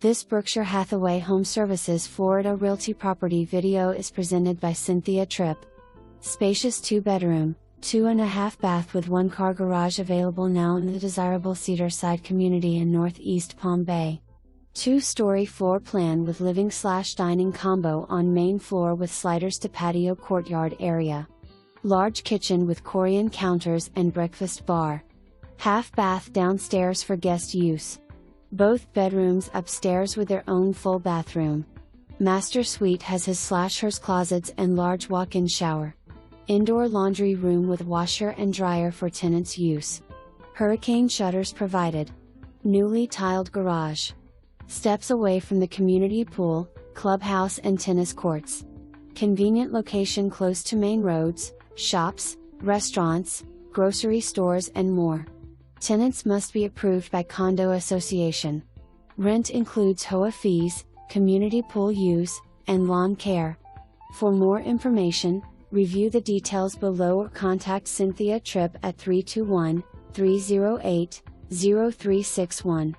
This Berkshire Hathaway HomeServices Florida Realty property video is presented by Cynthia Tripp. Spacious 2-bedroom, 2.5 bath with 1-car garage available now in the desirable Cedar Side Community in Northeast Palm Bay. 2-story floor plan with living/dining combo on main floor with sliders to patio courtyard area. Large kitchen with Corian counters and breakfast bar. Half bath downstairs for guest use. Both bedrooms upstairs with their own full bathroom. Master suite has his/hers closets and large walk-in shower. Indoor laundry room with washer and dryer for tenants' use. Hurricane shutters provided. Newly tiled garage. Steps away from the community pool, clubhouse and tennis courts. Convenient location close to main roads, shops, restaurants, grocery stores and more. Tenants must be approved by condo association. Rent includes HOA fees, community pool use, and lawn care. For more information, review the details below or contact Cynthia Tripp at 321-308-0361.